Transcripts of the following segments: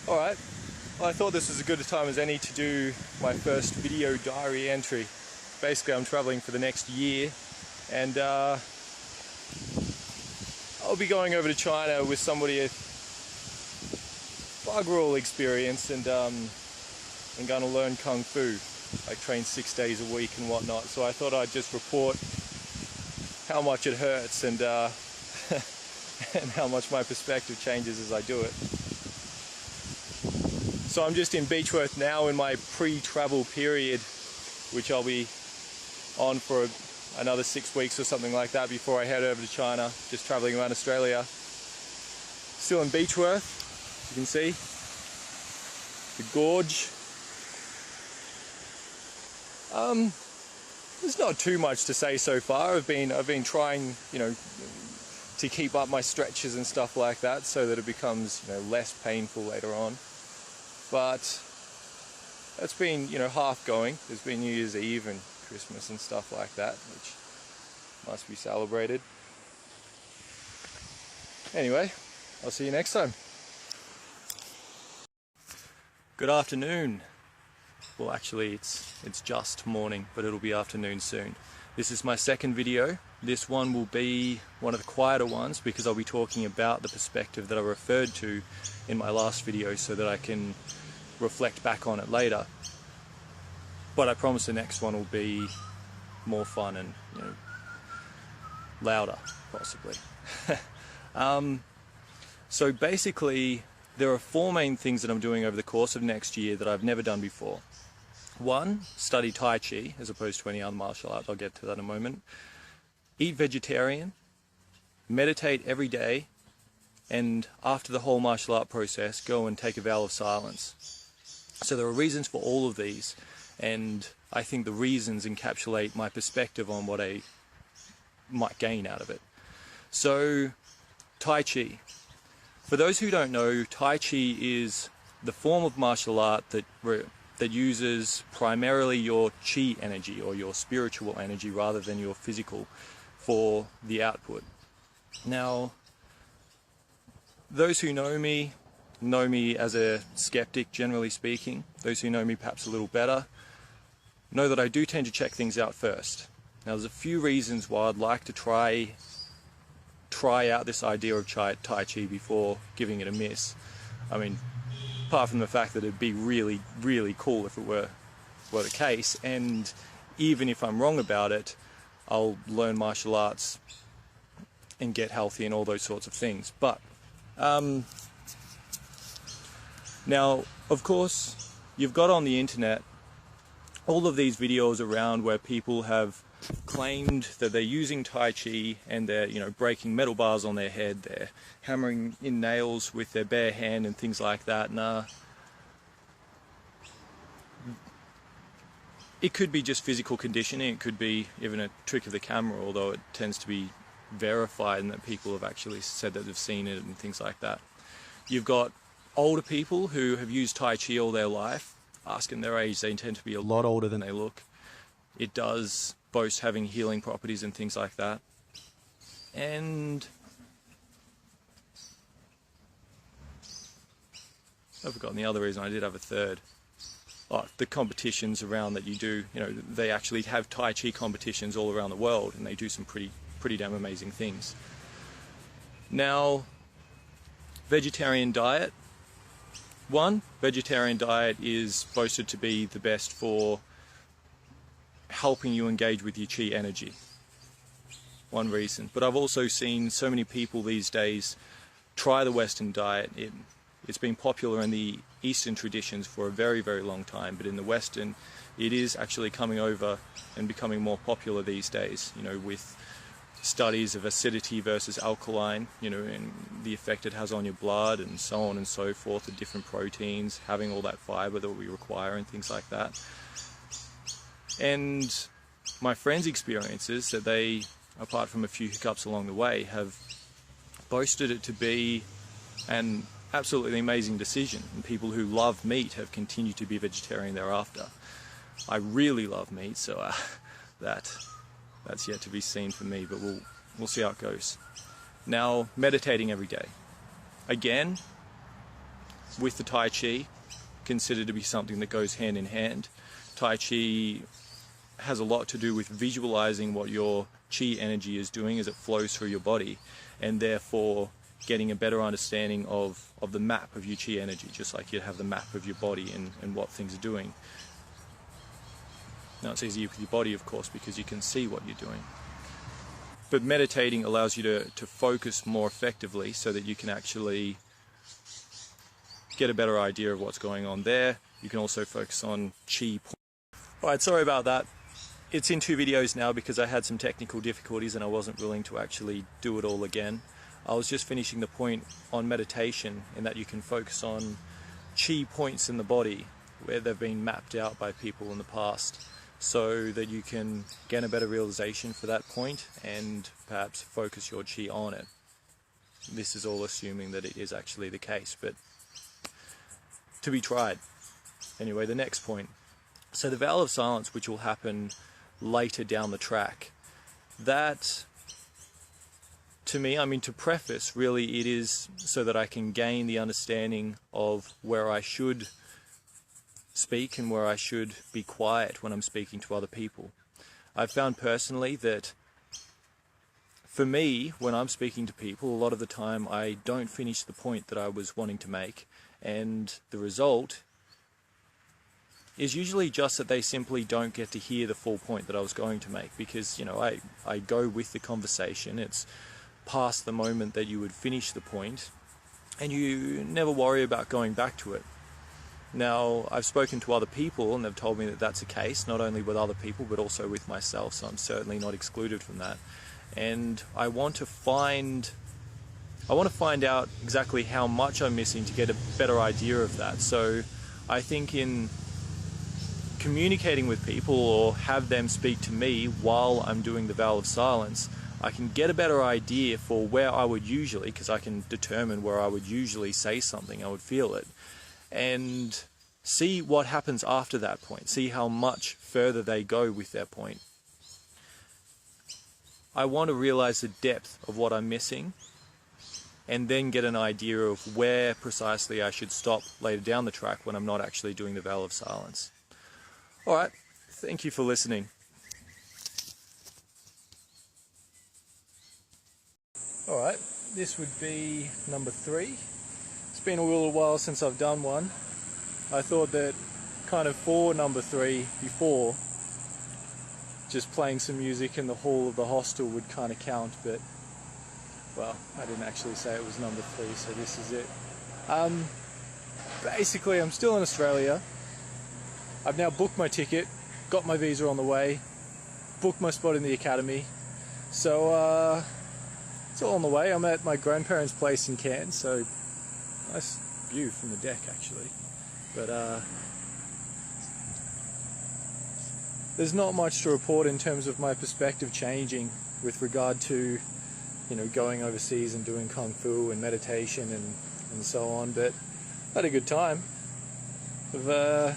Alright, well, I thought this was as good a time as any to do my first video diary entry. Basically, I'm traveling for the next year, and I'll be going over to China with somebody with bugger all experience, and I'm going to learn Kung Fu. I train 6 days a week and whatnot, so I thought I'd just report how much it hurts and and how much my perspective changes as I do it. So I'm just in Beechworth now in my pre-travel period, which I'll be on for another 6 weeks or something like that before I head over to China, just traveling around Australia. Still in Beechworth, you can see the gorge. There's not too much to say so far. I've been trying, to keep up my stretches and stuff like that so that it becomes, less painful later on. But that's been, half going. There's been New Year's Eve and Christmas and stuff like that, which must be celebrated. Anyway, I'll see you next time. Good afternoon. Well, actually, it's just morning, but it'll be afternoon soon. This is my second video. This one will be one of the quieter ones because I'll be talking about the perspective that I referred to in my last video so that I can reflect back on it later. But I promise the next one will be more fun and louder, possibly. So basically, there are 4 main things that I'm doing over the course of next year that I've never done before. 1, study Tai Chi as opposed to any other martial art. I'll get to that in a moment. Eat vegetarian, meditate every day, and after the whole martial art process, go and take a vow of silence. So there are reasons for all of these, and I think the reasons encapsulate my perspective on what I might gain out of it. So, Tai Chi. For those who don't know, Tai Chi is the form of martial art that uses primarily your Chi energy or your spiritual energy rather than your physical for the output. Now, those who know me as a skeptic, generally speaking. Those who know me perhaps a little better know that I do tend to check things out first. Now, there's a few reasons why I'd like to try out this idea of Tai Chi before giving it a miss. I mean, apart from the fact that it'd be really, really cool if it were the case, and even if I'm wrong about it, I'll learn martial arts and get healthy and all those sorts of things. But now, of course, you've got on the internet all of these videos around where people have claimed that they're using Tai Chi and they're, breaking metal bars on their head, they're hammering in nails with their bare hand and things like that. Nah. It could be just physical conditioning, it could be even a trick of the camera, although it tends to be verified and that people have actually said that they've seen it and things like that. You've got older people who have used Tai Chi all their life. Asking their age, they tend to be a lot older than they look. It does boast having healing properties and things like that. And I've forgotten the other reason. I did have a third. Oh, the competitions around that you do, they actually have Tai Chi competitions all around the world, and they do some pretty damn amazing things. Now, vegetarian diet. One, vegetarian diet is boasted to be the best for helping you engage with your Chi energy. One reason. But I've also seen so many people these days try the Western diet. It's been popular in the Eastern traditions for a very, very long time, but in the Western, it is actually coming over and becoming more popular these days, with studies of acidity versus alkaline, and the effect it has on your blood and so on and so forth, the different proteins, having all that fiber that we require and things like that. And my friends' experiences that they, apart from a few hiccups along the way, have boasted it to be an absolutely amazing decision, and people who love meat have continued to be vegetarian thereafter. I really love meat, so that's yet to be seen for me, but we'll see how it goes. Now, meditating every day. Again, with the Tai Chi, considered to be something that goes hand in hand. Tai Chi has a lot to do with visualizing what your Chi energy is doing as it flows through your body, and therefore getting a better understanding of the map of your Chi energy, just like you'd have the map of your body and what things are doing. Now it's easier with your body, of course, because you can see what you're doing. But meditating allows you to focus more effectively so that you can actually get a better idea of what's going on there. You can also focus on Chi. Alright, sorry about that. It's in 2 videos now because I had some technical difficulties and I wasn't willing to actually do it all again. I was just finishing the point on meditation, in that you can focus on Chi points in the body where they've been mapped out by people in the past, so that you can gain a better realization for that point and perhaps focus your Chi on it. This is all assuming that it is actually the case, but to be tried. Anyway, the next point. So the vow of silence, which will happen later down the track, that, to me, I mean, to preface, really it is so that I can gain the understanding of where I should speak and where I should be quiet when I'm speaking to other people. I've found personally that for me, when I'm speaking to people, a lot of the time I don't finish the point that I was wanting to make, and the result is usually just that they simply don't get to hear the full point that I was going to make, because, you know, I go with the conversation. It's past the moment that you would finish the point, and you never worry about going back to it. Now, I've spoken to other people and they've told me that that's the case, not only with other people but also with myself, so I'm certainly not excluded from that. And I want to find out exactly how much I'm missing to get a better idea of that. So I think in communicating with people, or have them speak to me while I'm doing the vow of silence, I can get a better idea for where I would usually, because I can determine where I would usually say something, I would feel it, and see what happens after that point, see how much further they go with their point. I want to realize the depth of what I'm missing, and then get an idea of where precisely I should stop later down the track when I'm not actually doing the vow of silence. Alright, thank you for listening. Alright, this would be number 3. It's been a little while since I've done one. I thought that kind of for number 3 before, just playing some music in the hall of the hostel would kind of count, but, well, I didn't actually say it was number 3, so this is it. Basically, I'm still in Australia. I've now booked my ticket, got my visa on the way, booked my spot in the academy, so it's all on the way. I'm at my grandparents' place in Cairns, so nice view from the deck actually. But there's not much to report in terms of my perspective changing with regard to, you know, going overseas and doing Kung Fu and meditation and so on, but I had a good time. I've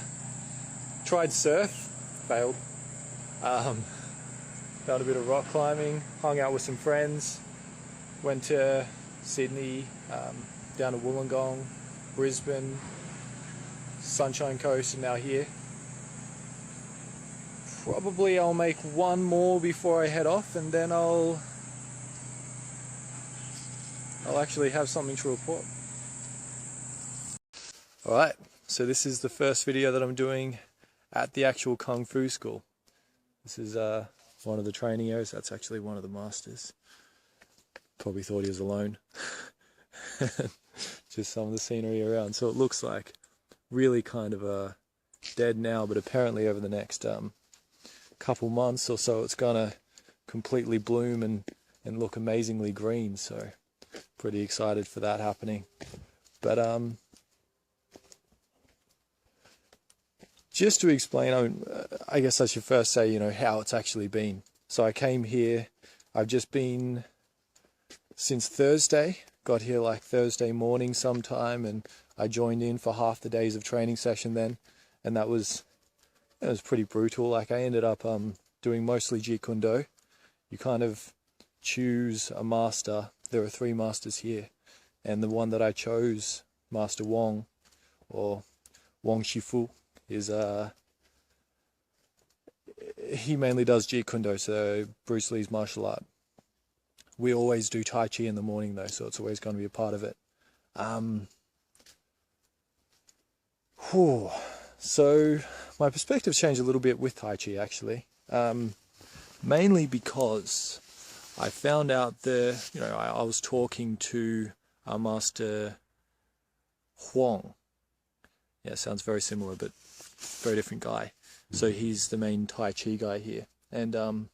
tried surf, failed. Done a bit of rock climbing, hung out with some friends, went to Sydney, down to Wollongong, Brisbane, Sunshine Coast, and now here. Probably I'll make one more before I head off, and then I'll actually have something to report. Alright, so this is the first video that I'm doing at the actual Kung Fu school. This is one of the training areas. That's actually one of the masters. Probably thought he was alone. Just some of the scenery around. So it looks like really kind of dead now, but apparently over the next couple months or so it's gonna completely bloom and look amazingly green. So pretty excited for that happening. But just to explain, I guess I should first say, you know, how it's actually been. So I came here, I've just been since Thursday, got here like Thursday morning sometime, and I joined in for half the days of training session then, and it was pretty brutal. Like I ended up doing mostly Jeet Kune Do. You kind of choose a master. There are 3 masters here, and the one that I chose, Master Wong, or Wang Shifu, is he mainly does Jeet Kune Do, so Bruce Lee's martial art. We always do Tai Chi in the morning though, so it's always going to be a part of it. So my perspective's changed a little bit with Tai Chi actually, mainly because I found out I was talking to our master Huang. Yeah, sounds very similar, but very different guy. So he's the main Tai Chi guy here, and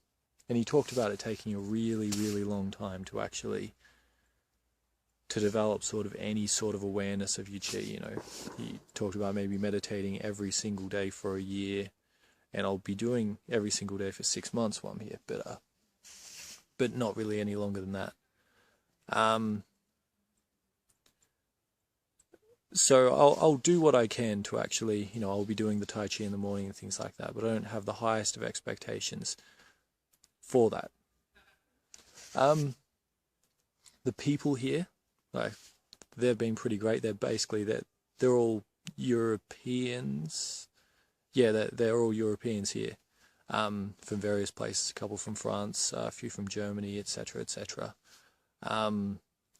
he talked about it taking a really, really long time to develop sort of any sort of awareness of your chi. He talked about maybe meditating every single day for a year, and I'll be doing every single day for 6 months while I'm here, but not really any longer than that. So I'll do what I can to actually, I'll be doing the Tai Chi in the morning and things like that, but I don't have the highest of expectations for that. The people here, they've been pretty great. They're all Europeans. Yeah, they're all Europeans here, from various places. A couple from France, a few from Germany, etc., etc.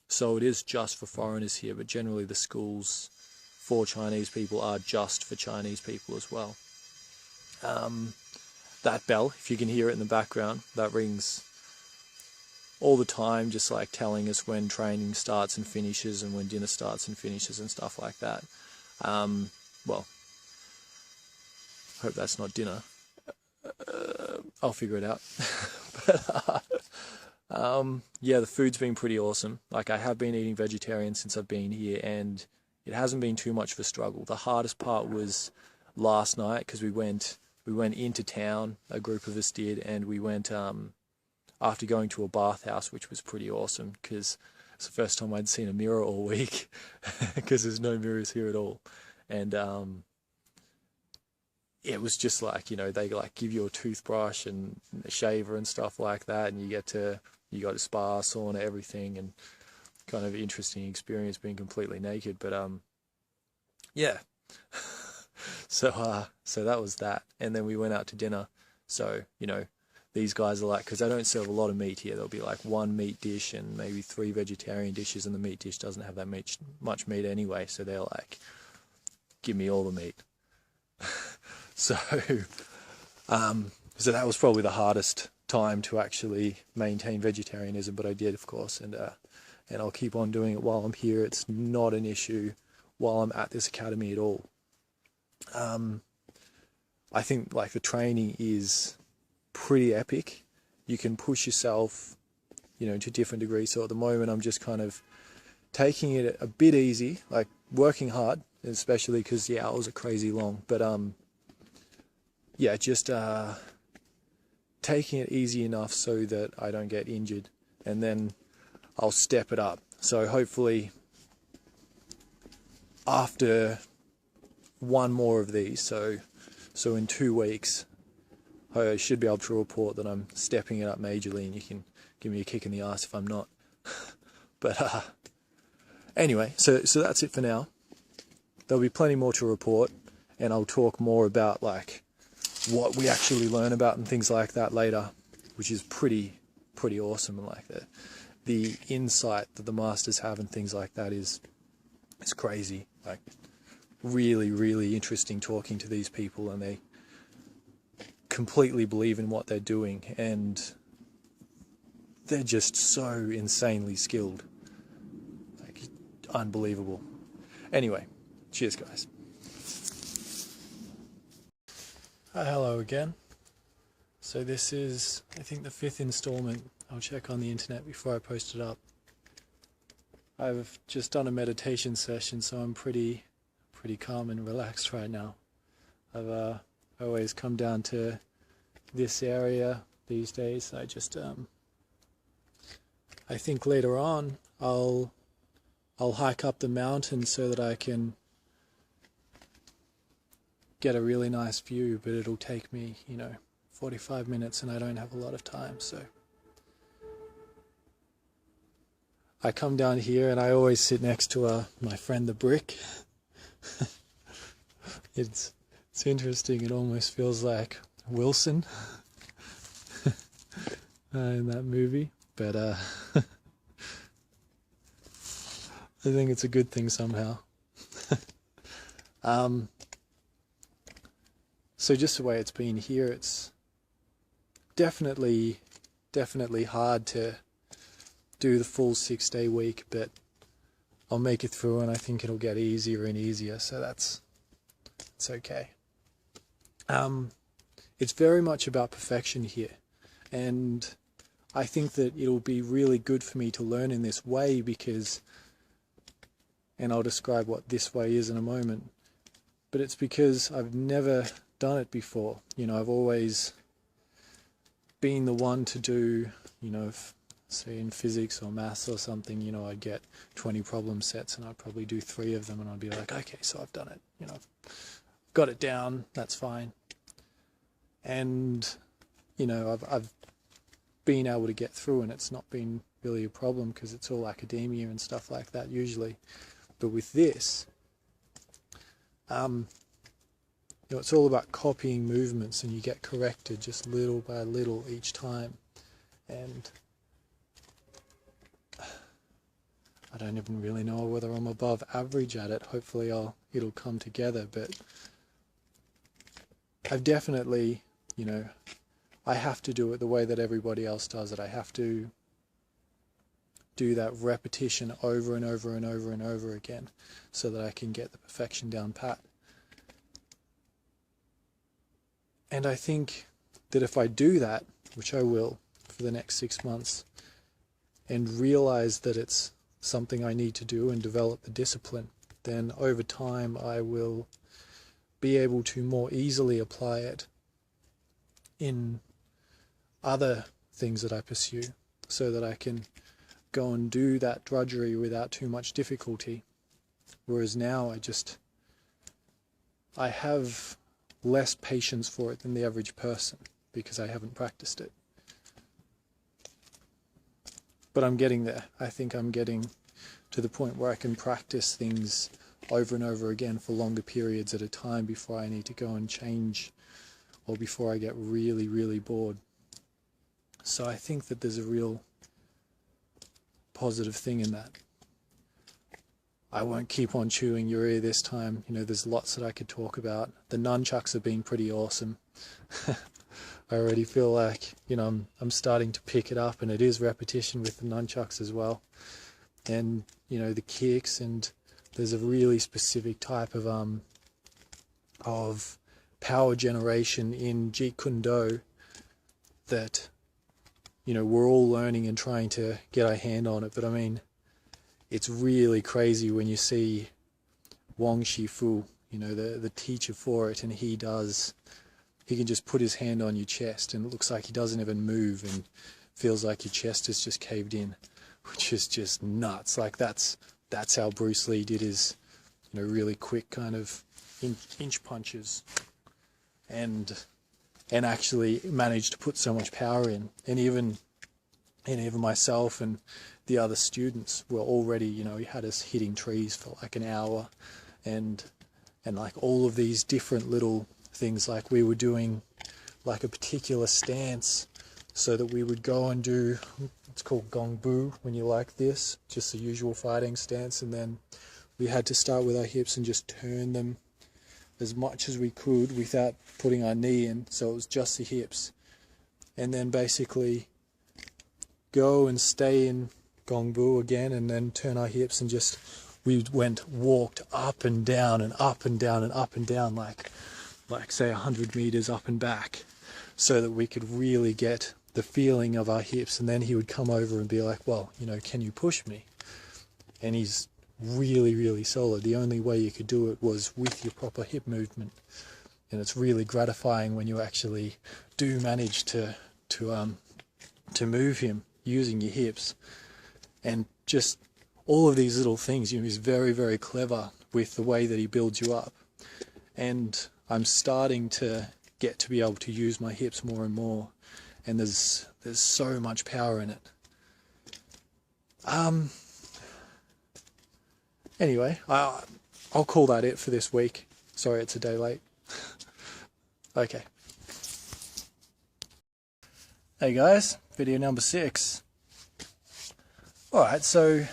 So it is just for foreigners here, but generally the schools for Chinese people are just for Chinese people as well. That bell, if you can hear it in the background, that rings all the time, just like telling us when training starts and finishes and when dinner starts and finishes and stuff like that. Well, hope that's not dinner. I'll figure it out. Yeah, the food's been pretty awesome. I have been eating vegetarian since I've been here, and it hasn't been too much of a struggle. The hardest part was last night, because we went into town, a group of us did, and we went after going to a bathhouse, which was pretty awesome, because it's the first time I'd seen a mirror all week, because there's no mirrors here at all. And it was just they give you a toothbrush and a shaver and stuff like that, and you got a spa, sauna, everything, and kind of interesting experience being completely naked. But yeah. So that was that, and then we went out to dinner. So these guys are because they don't serve a lot of meat here. There'll be one meat dish and maybe 3 vegetarian dishes, and the meat dish doesn't have that much meat anyway. So they're give me all the meat. So that was probably the hardest time to actually maintain vegetarianism, but I did, of course, and I'll keep on doing it while I'm here. It's not an issue while I'm at this academy at all. I think the training is pretty epic. You can push yourself, to different degrees. So at the moment, I'm just kind of taking it a bit easy, working hard, especially because the hours are crazy long. But yeah, just taking it easy enough so that I don't get injured, and then I'll step it up. So hopefully after one more of these, so in 2 weeks, I should be able to report that I'm stepping it up majorly, and you can give me a kick in the ass if I'm not. But anyway, so that's it for now. There'll be plenty more to report, and I'll talk more about what we actually learn about and things like that later, which is pretty awesome. And the insight that the masters have and things like that it's crazy. Really, really interesting talking to these people, and they completely believe in what they're doing, and they're just so insanely skilled. Unbelievable. Anyway, cheers, guys. Hello again. So this is, I think, the 5th installment. I'll check on the internet before I post it up. I've just done a meditation session, so I'm pretty calm and relaxed right now. I've always come down to this area these days. I think later on I'll hike up the mountain so that I can get a really nice view, but it'll take me 45 minutes, and I don't have a lot of time. So I come down here, and I always sit next to my friend the Brick. it's interesting. It almost feels like Wilson in that movie, but I think it's a good thing somehow. So just the way it's been here, it's definitely hard to do the full 6-day week, but I'll make it through, and I think it'll get easier and easier, so it's okay. It's very much about perfection here, and I think that it'll be really good for me to learn in this way because, and I'll describe what this way is in a moment, but it's because I've never done it before. You know, I've always been the one to do, you know, say in physics or maths or something, you know, I'd get 20 problem sets and I'd probably do 3 of them and I'd be like, okay, so I've done it, you know, I've got it down, that's fine. And, you know, I've been able to get through, and it's not been really a problem because it's all academia and stuff like that usually. But with this, you know, it's all about copying movements, and you get corrected just little by little each time. And I don't even really know whether I'm above average at it. Hopefully it'll come together, but I've definitely, you know, I have to do it the way that everybody else does it. I have to do that repetition over and over and over and over again so that I can get the perfection down pat. And I think that if I do that, which I will for the next 6 months, and realize that it's something I need to do and develop the discipline, then over time I will be able to more easily apply it in other things that I pursue, so that I can go and do that drudgery without too much difficulty. Whereas now I have less patience for it than the average person because I haven't practiced it. But I'm getting there. I think I'm getting to the point where I can practice things over and over again for longer periods at a time before I need to go and change, or before I get really, really bored. So I think that there's a real positive thing in that. I won't keep on chewing your ear this time. You know, there's lots that I could talk about. The nunchucks have been pretty awesome. I already feel like, you know, I'm starting to pick it up, and it is repetition with the nunchucks as well. And, you know, the kicks, and there's a really specific type of power generation in Jeet Kune Do that, you know, we're all learning and trying to get our hand on it. But I mean, it's really crazy when you see Wang Shifu, you know, the teacher for it, and he can just put his hand on your chest and it looks like he doesn't even move, and feels like your chest is just caved in, which is just nuts. Like that's how Bruce Lee did his, you know, really quick kind of inch punches, and actually managed to put so much power in. And even myself and the other students were already, you know, he had us hitting trees for like an hour, and like all of these different little things, like we were doing like a particular stance, so that we would go and do, it's called gong bu when you like this, just the usual fighting stance, and then we had to start with our hips and just turn them as much as we could without putting our knee in, so it was just the hips, and then basically go and stay in gong bu again, and then turn our hips, and just walked up and down and up and down and up and down, like say 100 meters up and back, so that we could really get the feeling of our hips. And then he would come over and be like, well, you know, can you push me? And he's really, really solid. The only way you could do it was with your proper hip movement, and it's really gratifying when you actually do manage to move him using your hips. And just all of these little things, you know, he's very, very clever with the way that he builds you up. And I'm starting to get to be able to use my hips more and more, and there's so much power in it. Anyway, I'll call that it for this week. Sorry, it's a day late. Okay. Hey guys, video number 6. Alright, so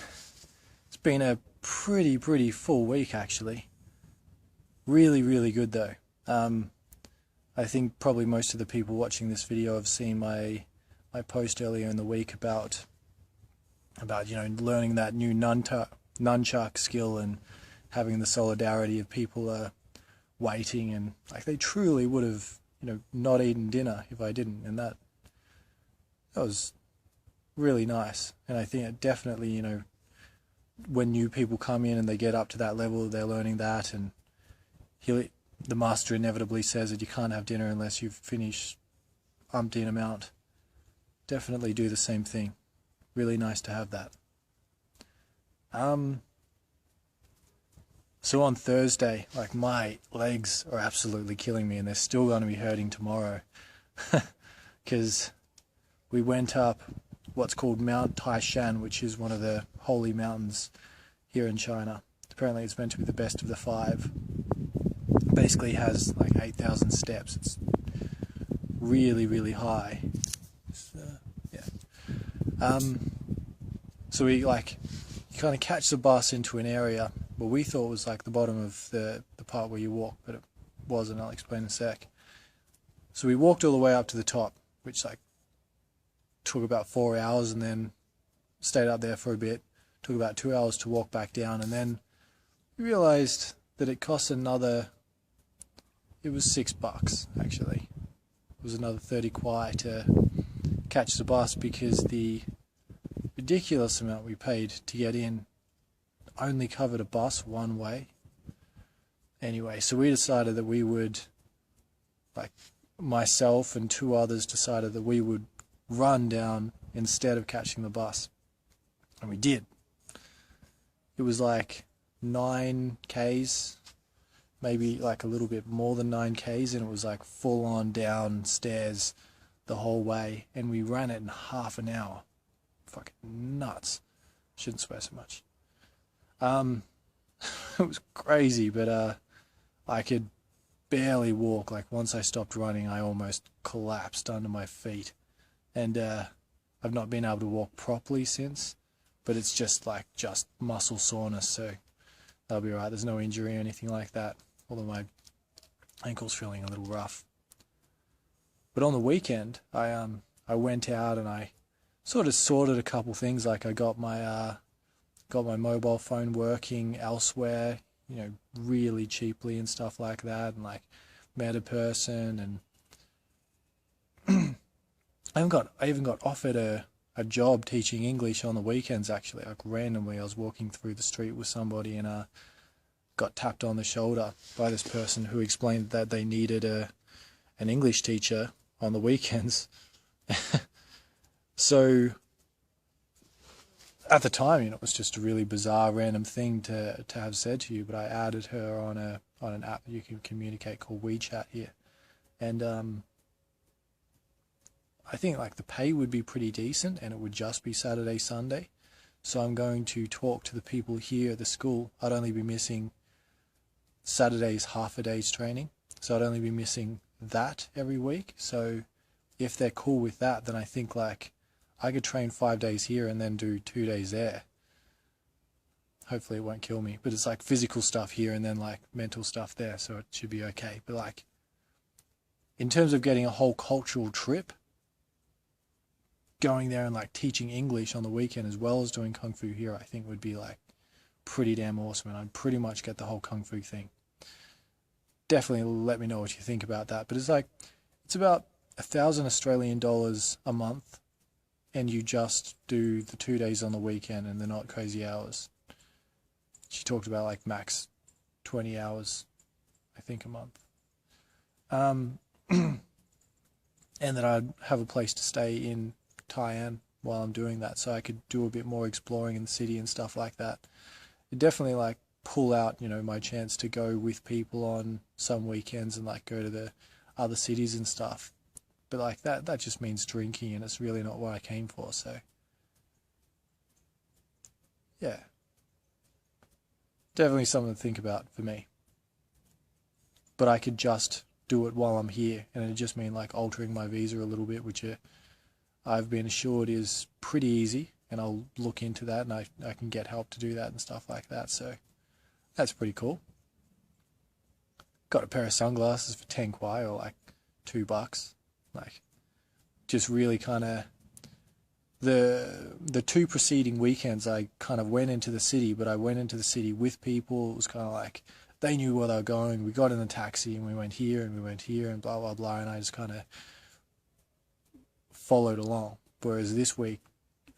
it's been a pretty full week actually. Really good though. I think probably most of the people watching this video have seen my post earlier in the week about learning that new nunchuck skill and having the solidarity of people waiting, and like they truly would have not eaten dinner if I didn't, and that was really nice. And I think it definitely, when new people come in and they get up to that level, they're learning that, and the master inevitably says that you can't have dinner unless you've finished umpteen amount. Definitely do the same thing. Really nice to have that. So on Thursday, like my legs are absolutely killing me, and they're still going to be hurting tomorrow, because we went up what's called Mount Taishan, which is one of the holy mountains here in China. Apparently it's meant to be the best of the 5. Basically has like 8,000 steps. It's really high. So we you kind of catch the bus into an area what we thought was like the bottom of the part where you walk, but it wasn't. I'll explain in a sec. So we walked all the way up to the top, which took about 4 hours, and then stayed up there for a bit. Took about 2 hours to walk back down, and then we realized that it cost another, it was $6 actually. It was another 30 kwai to catch the bus, because the ridiculous amount we paid to get in only covered a bus one way. Anyway, so we decided that we would, myself and 2 others decided that we would run down instead of catching the bus. And we did. It was like 9 Ks, maybe like a little bit more than 9 Ks, and it was like full on downstairs the whole way, and we ran it in half an hour. Fucking nuts. Shouldn't swear so much. It was crazy, but I could barely walk. Like once I stopped running, I almost collapsed under my feet, and I've not been able to walk properly since, but it's just muscle soreness, so that'll be alright. There's no injury or anything like that, although my ankle's feeling a little rough. But on the weekend, I went out and I sort of sorted a couple things. Like I got my mobile phone working elsewhere, really cheaply and stuff like that, and met a person, and I even got offered a job teaching English on the weekends actually. Randomly I was walking through the street with somebody and got tapped on the shoulder by this person who explained that they needed an English teacher on the weekends. So at the time, it was just a really bizarre, random thing to have said to you. But I added her on an app that you can communicate called WeChat here, and I think the pay would be pretty decent, and it would just be Saturday, Sunday. So I'm going to talk to the people here at the school. I'd only be missing Saturday's half a day's training, so I'd only be missing that every week. So if they're cool with that, then I think I could train 5 days here and then do 2 days there. Hopefully it won't kill me, but it's physical stuff here and then mental stuff there, so it should be okay. But in terms of getting a whole cultural trip, going there and teaching English on the weekend as well as doing Kung Fu here, I think would be pretty damn awesome, and I'd pretty much get the whole Kung Fu thing. Definitely let me know what you think about that. But it's about 1,000 Australian dollars a month, and you just do the 2 days on the weekend, and they're not crazy hours. She talked about max 20 hours, I think, a month. And that I'd have a place to stay in Tai'an while I'm doing that, so I could do a bit more exploring in the city and stuff like that. It definitely pull out, my chance to go with people on some weekends and go to the other cities and stuff. But that just means drinking, and it's really not what I came for, so yeah. Definitely something to think about for me. but I could just do it while I'm here, and it'd just mean like altering my visa a little bit, which I've been assured is pretty easy, and I'll look into that, and I can get help to do that and stuff like that. So that's pretty cool. Got a pair of sunglasses for 10 kwai, or like $2. Like, just really kind of, the two preceding weekends I kind of went into the city, but I went into the city with people. It was kind of like they knew where they were going. We got in a taxi and we went here and we went here and blah blah blah, and I just kind of followed along. Whereas this week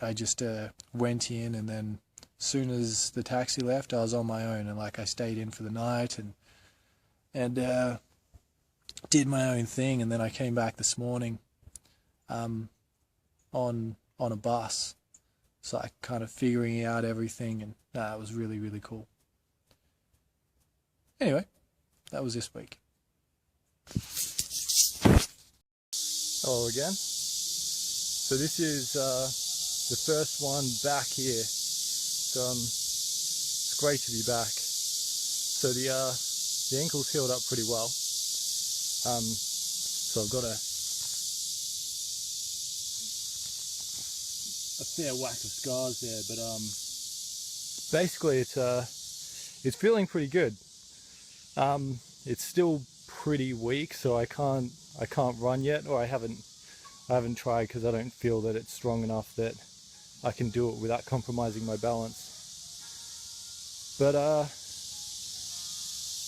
I just went in, and then as soon as the taxi left, I was on my own, and like I stayed in for the night and did my own thing, and then I came back this morning on a bus, so I kind of figuring out everything, and it was really, really cool. Anyway, that was this week. Hello again. So this is the first one back here. So it's great to be back. So the ankle's healed up pretty well. So I've got a fair whack of scars there, but basically it's feeling pretty good. It's still pretty weak, so I can't run yet, or I haven't tried, because I don't feel that it's strong enough that I can do it without compromising my balance. But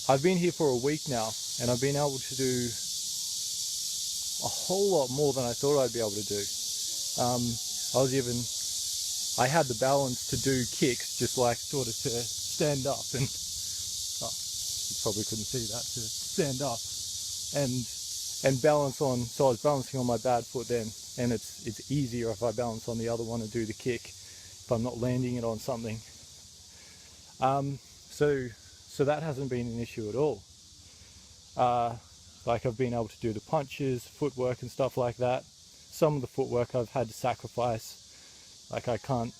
I've been here for a week now, and I've been able to do a whole lot more than I thought I'd be able to do. I had the balance to do kicks, just like sort of to stand up, and you probably couldn't see that, to stand up and balance on. So I was balancing on my bad foot then, and it's easier if I balance on the other one and do the kick if I'm not landing it on something. So that hasn't been an issue at all. Like, I've been able to do the punches, footwork and stuff like that. Some of the footwork I've had to sacrifice. Like, I can't,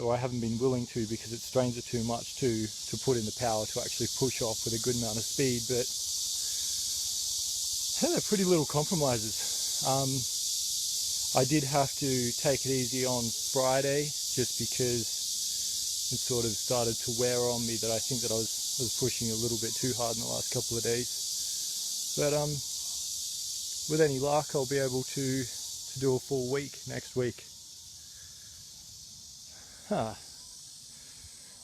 or I haven't been willing to, because it strains it too much to put in the power to actually push off with a good amount of speed. But yeah, they're pretty little compromises. I did have to take it easy on Friday, just because it sort of started to wear on me that I think that I was pushing a little bit too hard in the last couple of days. But with any luck, I'll be able to do a full week next week.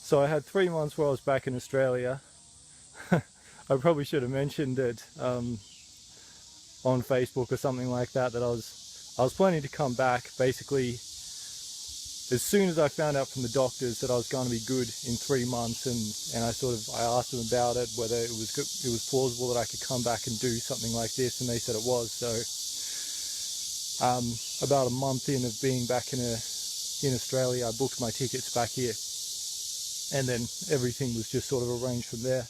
So I had 3 months where I was back in Australia. I probably should have mentioned it on Facebook or something like that, that I was planning to come back basically as soon as I found out from the doctors that I was going to be good in 3 months, and I asked them about it, whether it was plausible that I could come back and do something like this, and they said it was. So about a month in of being back in Australia, I booked my tickets back here, and then everything was just sort of arranged from there.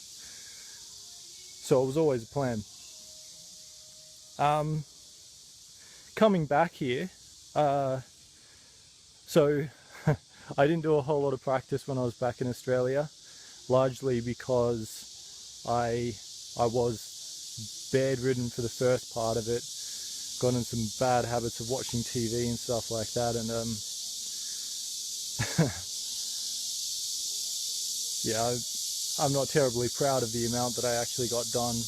So it was always a plan. Coming back here, so I didn't do a whole lot of practice when I was back in Australia, largely because I was bedridden for the first part of it, got in some bad habits of watching TV and stuff like that, and yeah, I'm not terribly proud of the amount that I actually got done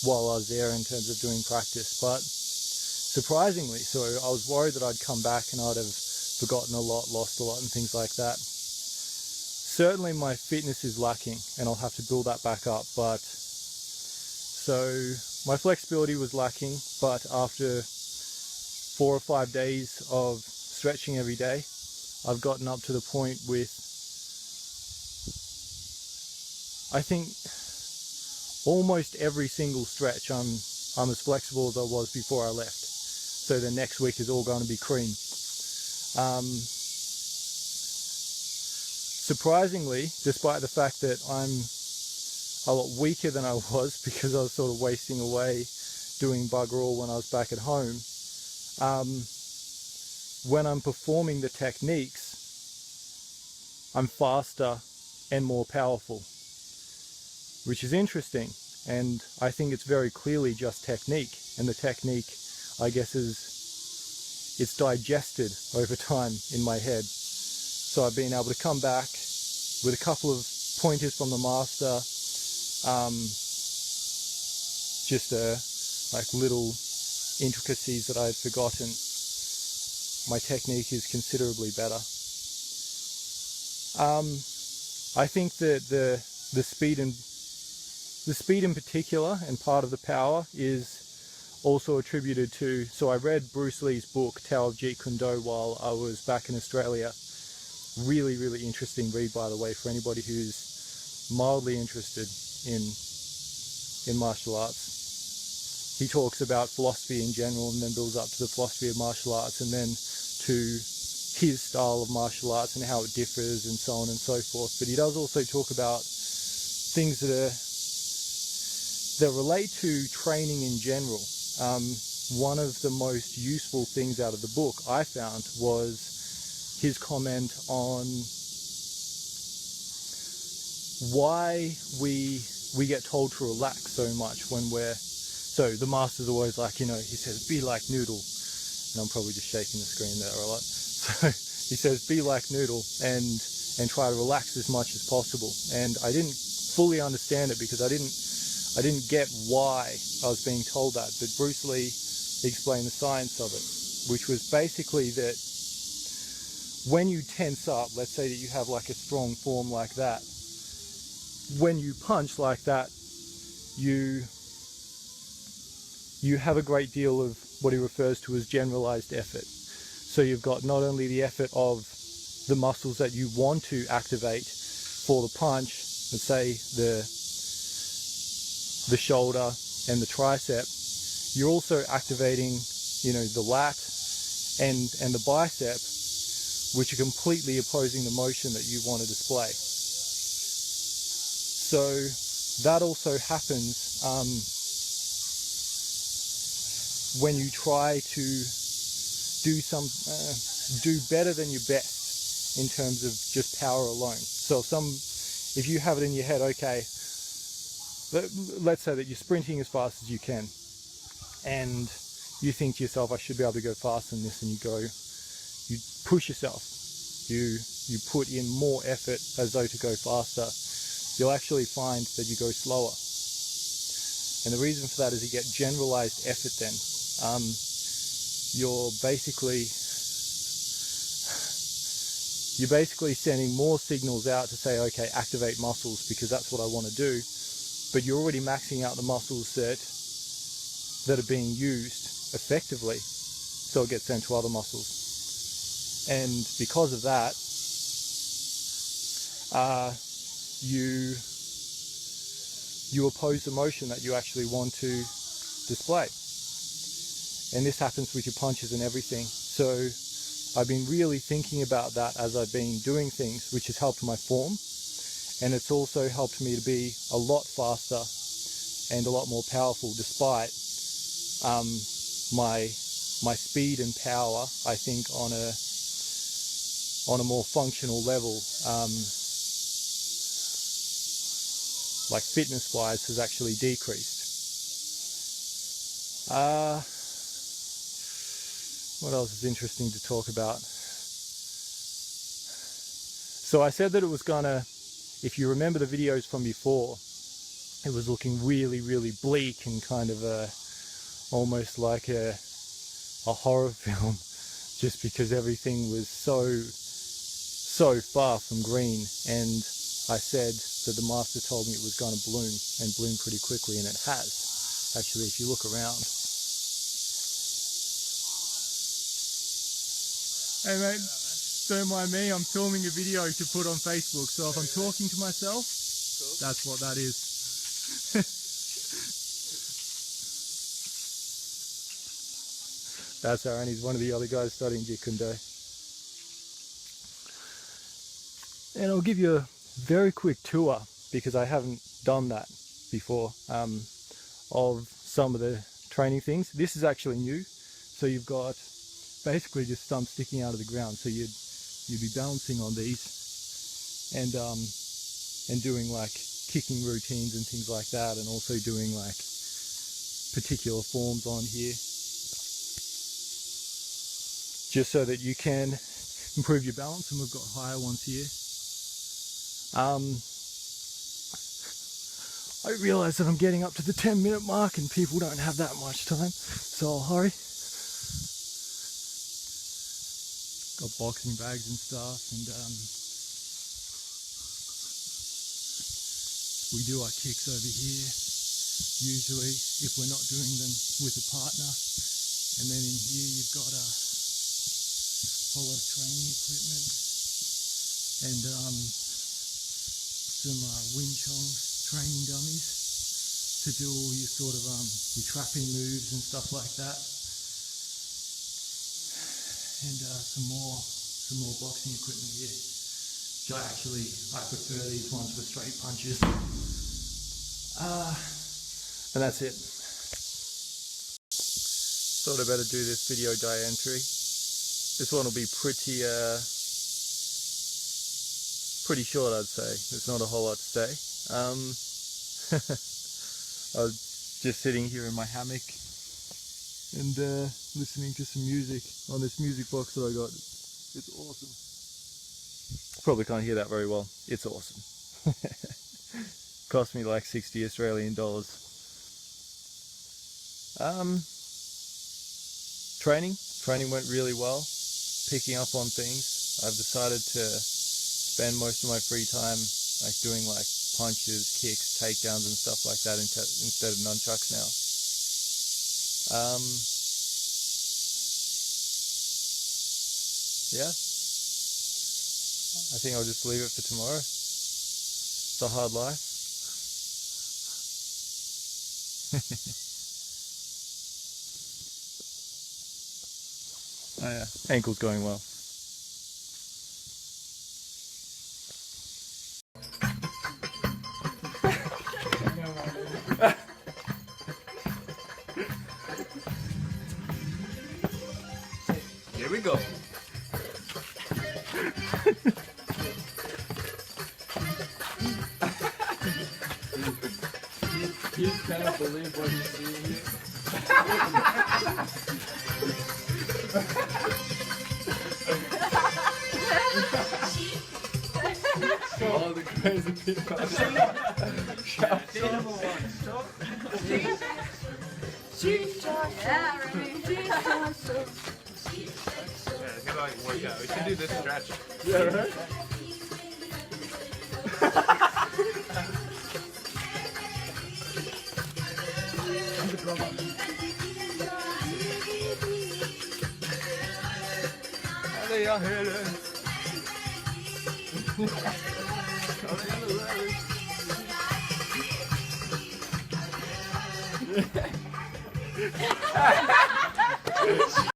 while I was there in terms of doing practice. But surprisingly, so I was worried that I'd come back and I'd have forgotten a lot, lost a lot and things like that. Certainly my fitness is lacking, and I'll have to build that back up. But so my flexibility was lacking, but after 4 or 5 days of stretching every day, I've gotten up to the point with, I think, almost every single stretch I'm as flexible as I was before I left. So the next week is all going to be cream. Surprisingly, despite the fact that I'm a lot weaker than I was, because I was sort of wasting away doing bugger all when I was back at home, when I'm performing the techniques, I'm faster and more powerful. which is interesting. And I think it's very clearly just technique, and the technique, I guess, it's digested over time in my head. So I've been able to come back with a couple of pointers from the master, just like little intricacies that I had forgotten. My technique is considerably better. I think that the speed in particular, and part of the power, is also attributed to, so I read Bruce Lee's book Tao of Jeet Kune Do while I was back in Australia. Really, really interesting read, by the way, for anybody who's mildly interested in martial arts. He talks about philosophy in general and then builds up to the philosophy of martial arts and then to his style of martial arts and how it differs and so on and so forth. But he does also talk about things that relate to training in general. One of the most useful things out of the book I found was his comment on why we get told to relax so much when so the master's always like, he says, be like Noodle. And I'm probably just shaking the screen there a lot. So he says, be like Noodle and try to relax as much as possible. And I didn't fully understand it because I didn't get why I was being told that. But Bruce Lee explained the science of it, which was basically that when you tense up, let's say that you have like a strong form like that, when you punch like that, you have a great deal of what he refers to as generalized effort. So you've got not only the effort of the muscles that you want to activate for the punch, let's say the shoulder and the tricep, you're also activating, the lat and the bicep, which are completely opposing the motion that you want to display. So that also happens when you try to do better than your best in terms of just power alone. So if you have it in your head, okay, let's say that you're sprinting as fast as you can, and you think to yourself, I should be able to go faster than this, and you push yourself, you put in more effort as though to go faster, you'll actually find that you go slower. And the reason for that is you get generalized effort then. You're basically sending more signals out to say, okay, activate muscles because that's what I want to do, but you're already maxing out the muscles that are being used effectively, so it gets sent to other muscles. And because of that, you oppose the motion that you actually want to display. And this happens with your punches and everything. So I've been really thinking about that as I've been doing things, which has helped my form. And it's also helped me to be a lot faster and a lot more powerful, despite my speed and power, I think, on a more functional level, like fitness-wise, has actually decreased. What else is interesting to talk about? So I said that it was gonna, if you remember the videos from before, it was looking really, really bleak and kind of almost like a horror film, just because everything was so far from green. And I said that the master told me it was going to bloom, and bloom pretty quickly, and it has. Actually, if you look around. Hey mate, don't mind me, I'm filming a video to put on Facebook, so if I'm talking to myself, that's what that is. That's Aaron, he's one of the other guys studying Jeet Kune Do. And I'll give you a very quick tour, because I haven't done that before, of some of the training things. This is actually new, so you've got basically just stumps sticking out of the ground, so you'd be balancing on these and doing like kicking routines and things like that, and also doing like particular forms on here, just so that you can improve your balance. And we've got higher ones here. I realise that I'm getting up to the 10-minute mark and people don't have that much time, so I'll hurry. Got boxing bags and stuff, and we do our kicks over here, usually, if we're not doing them with a partner. And then in here you've got a whole lot of training equipment and some Wing Chun training dummies to do all your sort of your trapping moves and stuff like that. And some more boxing equipment here. Which I prefer these ones for straight punches. And that's it. Thought I'd better do this video entry. This one will be pretty short, I'd say. There's not a whole lot to say. I was just sitting here in my hammock and listening to some music on this music box that I got. It's awesome. Probably can't hear that very well. It's awesome. Cost me like 60 Australian dollars. Training went really well. Picking up on things. I've decided to spend most of my free time like doing like punches, kicks, takedowns and stuff like that instead of nunchucks now. Yeah, I think I'll just leave it for tomorrow. It's a hard life. Oh yeah, ankle's going well. Here we go. You cannot believe what you see here. All the crazy people. It's gonna like work out. We should do this stretch. Yeah, right?